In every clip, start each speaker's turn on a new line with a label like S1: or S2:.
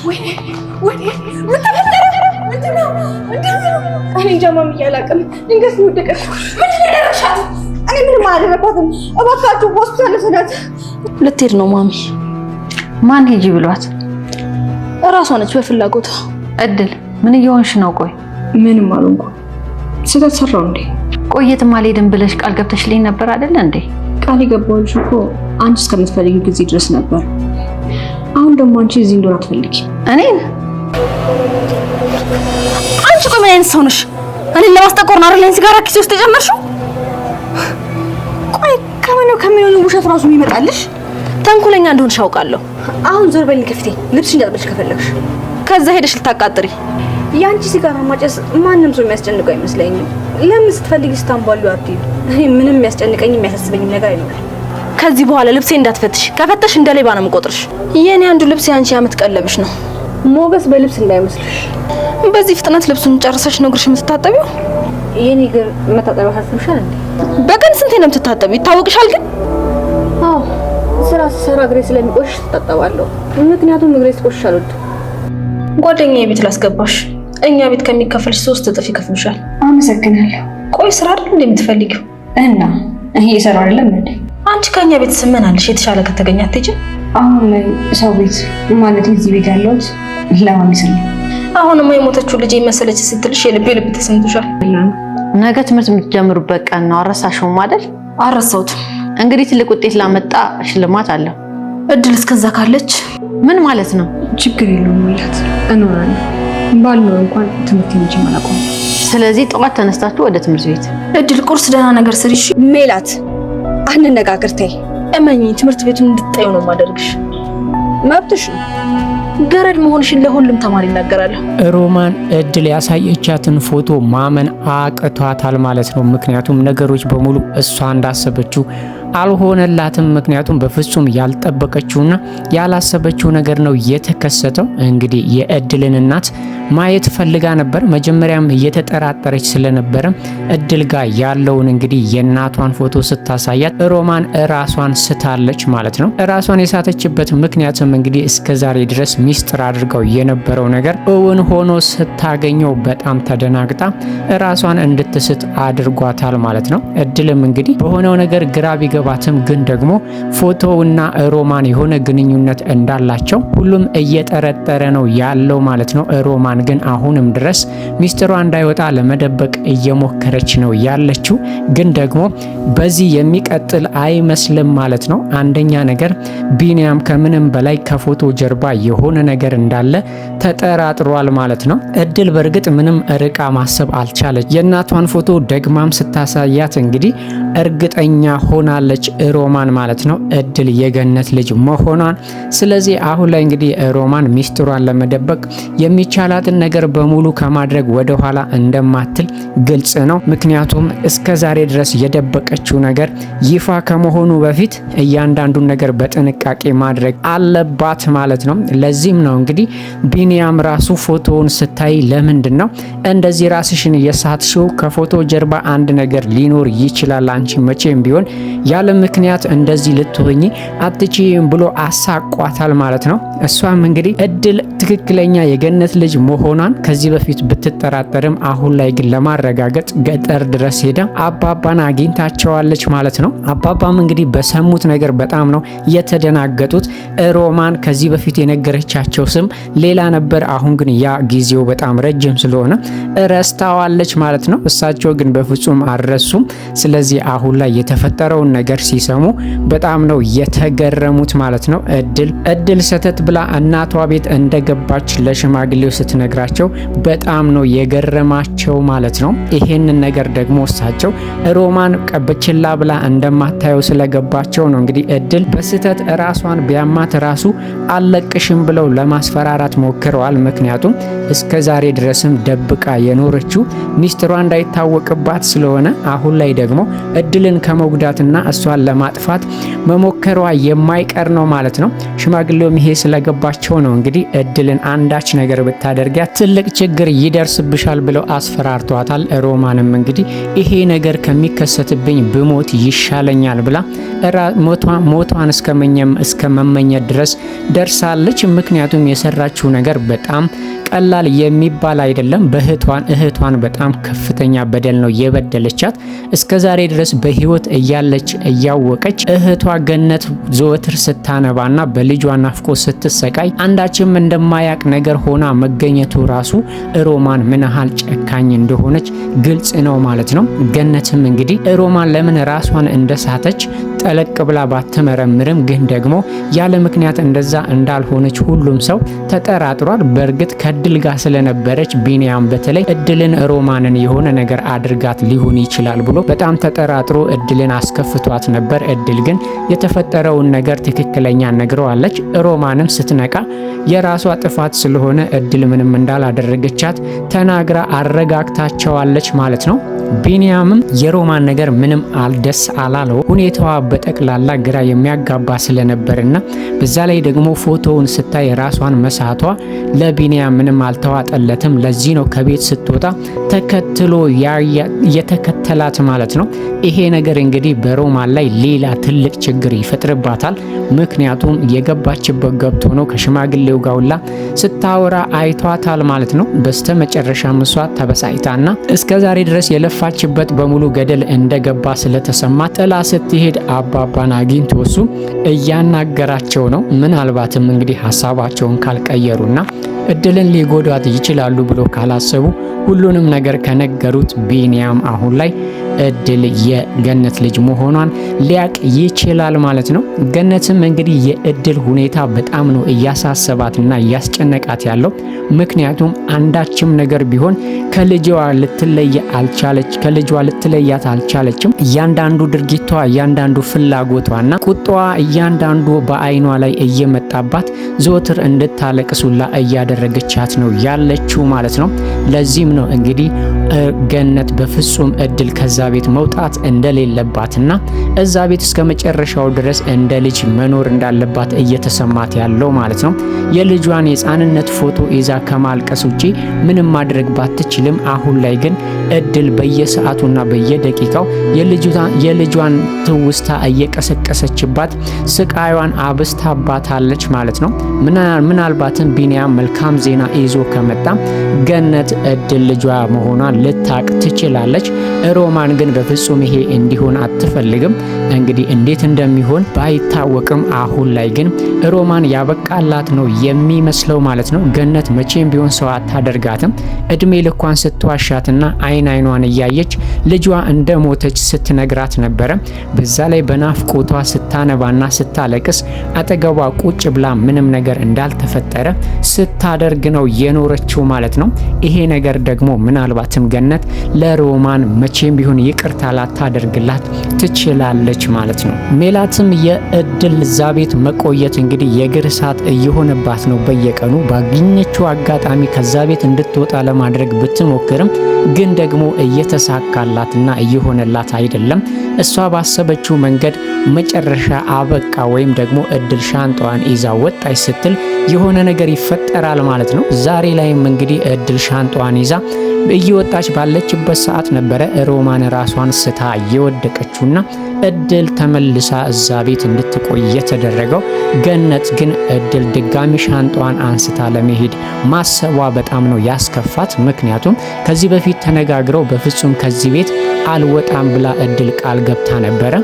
S1: ወይ ምን ተፈጠረ? ምንድነው? እኔ ጃማም እያላቅም ድንገት ነው ወደቀችው። ምንድነው ያደረግሻት? እኔ ምንም አላደረኳትም። እባካችሁ ሆስፒታል ስዳት።
S2: ልትሄድ ነው ማሚ።
S3: ማን ሂጂ ብሏት?
S2: እራሷ ነች በፍላጎቷ።
S3: እድል ምን እየሆንሽ ነው? ቆይ
S1: ምንም አልሆንኩም። ስህተት ሰራው እንዴ?
S3: ቆየትም አልሄድም ብለሽ ቃል ገብተሽልኝ ነበር አይደል እንዴ?
S1: ቃል የገባሁልሽ እኮ አንቺ እስከምትፈልጊው ጊዜ ድረስ ነበር። አሁን ደግሞ አንቺ እዚህ እንደሆነ አትፈልጊ።
S3: እኔን?
S2: አንቺ ቆይ ምን አይነት ሰው ነሽ? እኔን ለማስጠቆር ነው አይደል ሲጋራ ኪሴ ውስጥ የጨመርሽው? ቆይ ከምን ውሸት ራሱ የሚመጣልሽ? ተንኮለኛ እንደሆንሽ አውቃለሁ።
S1: አሁን ዞር በልኝ ከፊቴ። ልብስሽ እንዳጥበሽ ከፈለግሽ
S2: ከዛ ሄደሽ ልታቃጥሪ።
S1: ያንቺ ሲጋራ ማጨስ ማንም ሰው የሚያስጨንቀው አይመስለኝም። ለምን ስትፈልጊ ስታንባሉ አትይም። ምንም የሚያስጨንቀኝ የሚያሳስበኝም ነገር አይኖርም።
S2: ከዚህ በኋላ ልብሴ እንዳትፈትሽ። ከፈተሽ እንደ ሌባ ነው የምቆጥርሽ። የኔ አንዱ ልብስ ያንቺ ዓመት ቀለብሽ ነው።
S1: ሞገስ በልብስ እንዳይመስልሽ።
S2: በዚህ ፍጥነት ልብሱን ጨርሰሽ ነው እግርሽ የምትታጠቢው?
S1: የኔ እግር መታጠቢያ ታስብሻል እንዴ?
S2: በቀን ስንቴ ነው የምትታጠቢው? ይታወቅሻል ግን?
S1: አዎ ስራ ስሰራ እግሬ ስለሚቆሽሽ ትታጠባለሁ። ምክንያቱም እግሬ ሲቆሽሽ አልወድም።
S2: ጓደኛዬ ቤት ላስገባሽ። እኛ ቤት ከሚከፈልሽ 3 እጥፍ ይከፍሉሻል።
S1: አመሰግናለሁ።
S2: ቆይ ስራ አይደል እንደምትፈልጊው?
S1: እና ይሄ የሰራው አይደለም እንዴ?
S2: አንቺ ከኛ ቤት ስመናልሽ የተሻለ ከተገኘ አትሄጂም?
S1: አሁን ላይ ሰው ቤት ማለት እዚህ ቤት ያለሁት ለማሚስ ነው።
S2: አሁንማ የሞተችው ልጅ መሰለች ስትልሽ የልቤ ልብ ተሰምቶሻል።
S3: ነገ ትምህርት የምትጀምሩበት ቀን ነው። አረሳሽውም አይደል?
S2: አረሳሁትም።
S3: እንግዲህ ትልቅ ውጤት ላመጣ ሽልማት አለው።
S2: እድል እስከዛ ካለች
S3: ምን ማለት ነው?
S1: ችግር የለውም ማለት እኖራለሁ። ባልኖር እንኳን ትምህርት እንጂ ማላቆም።
S3: ስለዚህ ጠዋት ተነስታችሁ ወደ ትምህርት ቤት።
S2: እድል ቁርስ ደህና ነገር ስሪሽ።
S1: ሜላት አንነጋገር ተይ።
S2: እመኚ ትምህርት ቤቱን እንድትጠዩ ነው ማደርግሽ።
S1: መብትሽ ነው።
S2: ገረድ መሆንሽን ለሁሉም ተማሪ ይናገራል።
S4: ሮማን እድል ያሳየቻትን ፎቶ ማመን አቅቷታል ማለት ነው። ምክንያቱም ነገሮች በሙሉ እሷ እንዳሰበችው አልሆነላትም። ምክንያቱም በፍጹም ያልጠበቀችውና ያላሰበችው ነገር ነው የተከሰተው። እንግዲህ የእድልን እናት ማየት ፈልጋ ነበር። መጀመሪያም እየተጠራጠረች ስለነበረ እድል ጋር ያለውን እንግዲህ የእናቷን ፎቶ ስታሳያት ሮማን ራሷን ስታለች ማለት ነው። ራሷን የሳተችበት ምክንያትም እንግዲህ እስከዛሬ ድረስ ሚስጥር አድርገው የነበረው ነገር እውን ሆኖ ስታገኘው በጣም ተደናግጣ ራሷን እንድትስት አድርጓታል ማለት ነው። እድልም እንግዲህ በሆነው ነገር ግራ ቢገባትም ግን ደግሞ ፎቶውና ሮማን የሆነ ግንኙነት እንዳላቸው ሁሉም እየጠረጠረ ነው ያለው ማለት ነው። ሮማን ግን አሁንም ድረስ ሚስጥሯ እንዳይወጣ ለመደበቅ እየሞከረች ነው ያለችው። ግን ደግሞ በዚህ የሚቀጥል አይመስልም ማለት ነው። አንደኛ ነገር ቢኒያም ከምንም በላይ ከፎቶ ጀርባ የሆነ ነገር እንዳለ ተጠራጥሯል ማለት ነው። እድል በእርግጥ ምንም ርቃ ማሰብ አልቻለች። የእናቷን ፎቶ ደግማም ስታሳያት እንግዲህ እርግጠኛ ሆናለች ሮማን ማለት ነው እድል የገነት ልጅ መሆኗን። ስለዚህ አሁን ላይ እንግዲህ ሮማን ሚስጥሯን ለመደበቅ የሚቻላትን ነገር በሙሉ ከማድረግ ወደ ኋላ እንደማትል ግልጽ ነው። ምክንያቱም እስከ ዛሬ ድረስ የደበቀችው ነገር ይፋ ከመሆኑ በፊት እያንዳንዱን ነገር በጥንቃቄ ማድረግ አለባት ማለት ነው። ለዚህም ነው እንግዲህ ቢኒያም ራሱ ፎቶውን ስታይ ለምንድን ነው እንደዚህ ራስሽን የሳትሽው? ከፎቶ ጀርባ አንድ ነገር ሊኖር ይችላል። አንቺ መቼም ቢሆን ያለ ምክንያት እንደዚህ ልትሆኚ አትችይም ብሎ አሳቋታል ማለት ነው። እሷም እንግዲህ እድል ትክክለኛ የገነት ልጅ መሆኗን ከዚህ በፊት ብትጠራጠርም አሁን ላይ ግን ለማረጋገጥ ገጠር ድረስ ሄዳ አባባን አግኝታቸዋለች ማለት ነው። አባባም እንግዲህ በሰሙት ነገር በጣም ነው የተደናገጡት። ሮማን ከዚህ በፊት የነገረቻቸው ስም ሌላ ነበር። አሁን ግን ያ ጊዜው በጣም ረጅም ስለሆነ ረስታዋለች ማለት ነው። እሳቸው ግን በፍጹም አልረሱም። ስለዚህ አሁን ላይ የተፈጠረውን ነገር ሲሰሙ በጣም ነው የተገረሙት ማለት ነው። እድል ሰተት ብላ እናቷ ቤት እንደገባች ለሽማግሌው ስትነግራቸው በጣም ነው የገረማቸው ማለት ነው። ይሄንን ነገር ደግሞ እሳቸው ሮማን ቀበችላ ብላ እንደማታየው ስለገባቸው ነው እንግዲህ እድል በስተት ራሷን ቢያማት ራሱ አለቅሽም ብለው ለማስፈራራት ሞክረዋል። ምክንያቱም እስከ ዛሬ ድረስም ደብቃ የኖረችው ሚስጥሯ እንዳይታወቅባት ስለሆነ አሁን ላይ ደግሞ እድልን ከመጉዳትና እሷን ለማጥፋት መሞከሯ የማይቀር ነው ማለት ነው። ሽማግሌውም ይሄ ስለገባቸው ነው እንግዲህ እድልን አንዳች ነገር ብታደርጊያት ትልቅ ችግር ይደርስብሻል ብለው አስፈራርቷታል። ሮማንም እንግዲህ ይሄ ነገር ከሚከሰትብኝ ብሞት ይሻለኛል ብላ ሞቷን እስከ መመኘት ድረስ ደርሳለች። ምክንያቱም የሰራችው ነገር በጣም ቀላል የሚባል አይደለም። እህቷን በጣም ከፍተኛ በደል ነው የበደለቻት። እስከ ዛሬ ድረስ በህይወት እያለች እያወቀች እህቷ ገነት ዘወትር ስታነባና በልጇ ናፍቆ ስትሰቃይ አንዳችም እንደማያቅ ነገር ሆና መገኘቱ ራሱ ሮማን ምን ያህል ጨካኝ እንደሆነች ግልጽ ነው ማለት ነው። ገነትም እንግዲህ ሮማን ለምን ራሷን እንደሳተች ጠለቅ ብላ ባትመረምርም ግን ደግሞ ያለ ምክንያት እንደዛ እንዳልሆነች ሁሉም ሰው ተጠራጥሯል። በእርግጥ ከእድል ጋር ስለነበረች ቢኒያም በተለይ እድልን ሮማንን የሆነ ነገር አድርጋት ሊሆን ይችላል ብሎ በጣም ተጠራጥሮ እድልን አስከፍቷት ነበር። እድል ግን የተፈጠረውን ነገር ትክክለኛ ነግረዋለች። ሮማንም ስትነቃ የራሷ ጥፋት ስለሆነ እድል ምንም እንዳላደረገቻት ተናግራ አረጋግታቸዋለች ማለት ነው። ቢኒያምም የሮማን ነገር ምንም ደስ አላለው። ሁኔታዋ በጠቅላላ ግራ የሚያጋባ ስለነበርና በዛ ላይ ደግሞ ፎቶውን ስታይ ራሷን መሳቷ ለቢኒያም ምንም አልተዋጠለትም። ለዚህ ነው ከቤት ስትወጣ ተከትሎ የተከተላት ማለት ነው። ይሄ ነገር እንግዲህ በሮማን ላይ ሌላ ትልቅ ችግር ይፈጥርባታል። ምክንያቱም የገባችበት ገብቶ ነው ከሽማግሌው ጋውላ ስታወራ አይቷታል ማለት ነው። በስተመጨረሻም እሷ ተበሳጭታና እስከዛሬ ድረስ የለፋችበት በሙሉ ገደል እንደገባ ስለተሰማ ጥላ ስትሄድ አባባን አግኝቶ እሱ እያናገራቸው ነው። ምናልባትም እንግዲህ ሀሳባቸውን ካልቀየሩና እድልን ሊጎዳት ይችላሉ ብሎ ካላሰቡ ሁሉንም ነገር ከነገሩት ቢኒያም አሁን ላይ እድል የገነት ልጅ መሆኗን ሊያቅ ይችላል ማለት ነው። ገነትም እንግዲህ የእድል ሁኔታ በጣም ነው እያሳሰባትና እያስጨነቃት ያለው። ምክንያቱም አንዳችም ነገር ቢሆን ከልጇ ልትለያት አልቻለችም። እያንዳንዱ ድርጊቷ፣ እያንዳንዱ ፍላጎቷና ቁጣዋ እያንዳንዱ በአይኗ ላይ እየመጣባት ዘወትር እንድታለቅሱላ እያደረገቻት ነው ያለችው ማለት ነው። ለዚህም ነው እንግዲህ ገነት በፍጹም እድል ከዛ ቤት መውጣት እንደሌለባትና እዛ ቤት እስከ መጨረሻው ድረስ እንደ ልጅ መኖር እንዳለባት እየተሰማት ያለው ማለት ነው። የልጇን የሕፃንነት ፎቶ ይዛ ከማልቀስ ውጪ ምንም ማድረግ ባትችልም አሁን ላይ ግን እድል በየሰዓቱና በየደቂቃው የልጇን ትውስታ እየቀሰቀሰችባት ስቃዩን አብስታባታለች ማለት ነው። ምናልባትም ቢኒያም መልካም ዜና ይዞ ከመጣ ገነት እድል ልጇ መሆኗን ልታቅ ትችላለች። ሮማን ግን በፍጹም ይሄ እንዲሆን አትፈልግም። እንግዲህ እንዴት እንደሚሆን ባይታወቅም አሁን ላይ ግን ሮማን ያበቃላት ነው የሚመስለው ማለት ነው። ገነት መቼም ቢሆን ሰው አታደርጋትም። እድሜ ልኳን ስትዋሻትና አይኗን እያየች ልጇ እንደሞተች ስትነግራት ነበረ። በዛ ላይ በናፍቆቷ ስታነባና ስታለቅስ አጠገቧ ቁጭ ብላ ምንም ነገር እንዳልተፈጠረ ስታደርግ ነው የኖረችው ማለት ነው። ይሄ ነገር ደግሞ ምናልባትም ገነት ለሮማን መቼም ቢሆን ይቅርታ ላታደርግላት ትችላለች ማለት ነው። ሜላትም የእድል እዛ ቤት መቆየት እንግዲህ የእግር እሳት እየሆነባት ነው። በየቀኑ ባገኘችው አጋጣሚ ከዛ ቤት እንድትወጣ ለማድረግ ብትሞክርም ግን ደግሞ እየተሳካላትና እየሆነላት አይደለም። እሷ ባሰበችው መንገድ መጨረሻ አበቃ ወይም ደግሞ እድል ሻንጣዋን ይዛ ወጣች ስትል የሆነ ነገር ይፈጠራል ማለት ነው። ዛሬ ላይም እንግዲህ እድል ሻንጣዋን ይዛ እየወጣች ባለችበት ሰዓት ነበረ ሮማን ራሷን ስታ የወደቀችውና እድል ተመልሳ እዛ ቤት እንድትቆይ የተደረገው። ገነት ግን እድል ድጋሚ ሻንጣዋን አንስታ ለመሄድ ማሰቧ በጣም ነው ያስከፋት። ምክንያቱም ከዚህ በፊት ተነጋግረው በፍጹም ከዚህ ቤት አልወጣም ብላ እድል ቃል ገብታ ነበረ።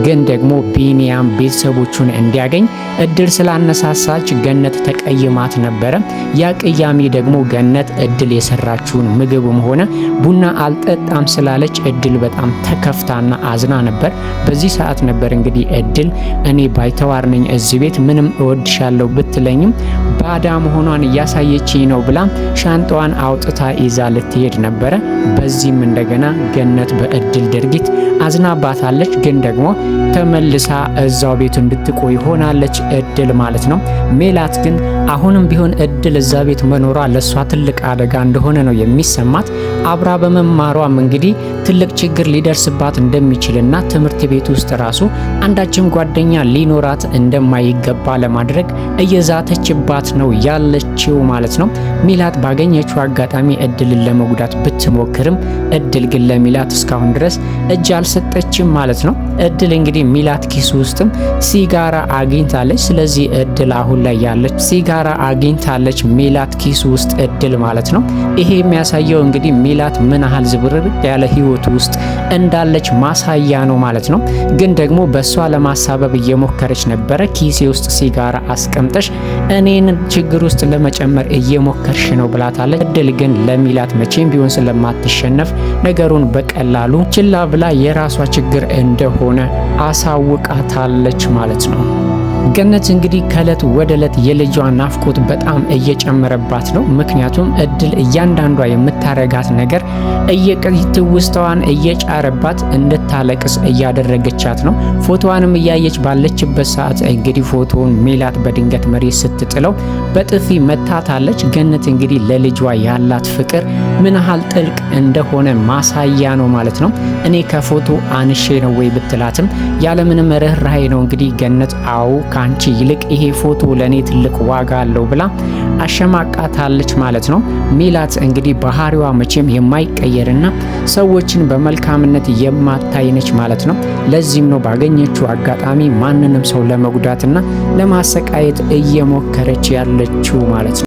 S4: ግን ደግሞ ቢኒያም ቤተሰቦቹን እንዲያገኝ እድል ስላነሳሳች ገነት ተቀይማት ነበረ። ያ ቅያሜ ደግሞ ገነት እድል የሰራችውን ምግብም ሆነ ቡና አልጠጣም ስላለች እድል በጣም ተከፍታና አዝና ነበር። በዚህ ሰዓት ነበር እንግዲህ እድል እኔ ባይተዋር ነኝ እዚህ ቤት ምንም እወድሻለሁ ብትለኝም ባዳ መሆኗን እያሳየችኝ ነው ብላ ሻንጣዋን አውጥታ ይዛ ልትሄድ ነበረ። በዚህም እንደገና ገነት በእድል ድርጊት አዝናባታለች። ግን ደግሞ ተመልሳ እዛው ቤት እንድትቆይ ሆናለች እድል ማለት ነው። ሜላት ግን አሁንም ቢሆን እድል እዛ ቤት መኖሯ ለሷ ትልቅ አደጋ እንደሆነ ነው የሚሰማት። አብራ በመማሯም እንግዲህ ትልቅ ችግር ሊደርስባት እንደሚችልና ትምህርት ቤት ውስጥ ራሱ አንዳችም ጓደኛ ሊኖራት እንደማይገባ ለማድረግ እየዛተችባት ነው ያለችው ማለት ነው። ሚላት ባገኘችው አጋጣሚ እድልን ለመጉዳት ብትሞክርም እድል ግን ለሚላት እስካሁን ድረስ እጅ አልሰጠችም ማለት ነው። እድል እንግዲህ ሚላት ኪስ ውስጥም ሲጋራ አግኝታለች። ስለዚህ እድል አሁን ላይ ያለች ሲጋራ አግኝታለች ሚላት ኪስ ውስጥ እድል ማለት ነው። ይሄ የሚያሳየው እንግዲህ ሚላት ምን ያህል ዝብርር ያለ ህይወት ውስጥ እንዳለች ማሳያ ነው ማለት ነው። ግን ደግሞ በሷ ለማሳበብ እየሞከረች ነበረ። ኪሴ ውስጥ ሲጋራ አስቀምጠሽ እኔን ችግር ውስጥ ለመጨመር እየሞከርሽ ነው ብላታለች። እድል ግን ለሚላት መቼም ቢሆን ስለማትሸነፍ ነገሩን በቀላሉ ችላ ብላ የራሷ ችግር እንደሆነ አሳውቃታለች ማለት ነው። ገነት እንግዲህ ከእለት ወደ እለት የልጇ ናፍቆት በጣም እየጨመረባት ነው። ምክንያቱም እድል እያንዳንዷ የምታረጋት ነገር ትውስታዋን እየጫረባት እንድታለቅስ እያደረገቻት ነው። ፎቶዋንም እያየች ባለችበት ሰዓት እንግዲህ ፎቶውን ሚላት በድንገት መሬት ስትጥለው በጥፊ መታታለች። ገነት እንግዲህ ለልጇ ያላት ፍቅር ምን ያህል ጥልቅ እንደሆነ ማሳያ ነው ማለት ነው። እኔ ከፎቶ አንሼ ነው ወይ ብትላትም ያለምንም ርህራሄ ነው እንግዲህ ገነት አው ካንቺ ይልቅ ይሄ ፎቶ ለኔ ትልቅ ዋጋ አለው ብላ አሸማቃታለች ማለት ነው። ሚላት እንግዲህ ባህሪዋ መቼም የማይቀየርና ሰዎችን በመልካምነት የማታይነች ማለት ነው። ለዚህም ነው ባገኘችው አጋጣሚ ማንንም ሰው ለመጉዳትና ለማሰቃየት እየሞከረች ያለችው ማለት ነው።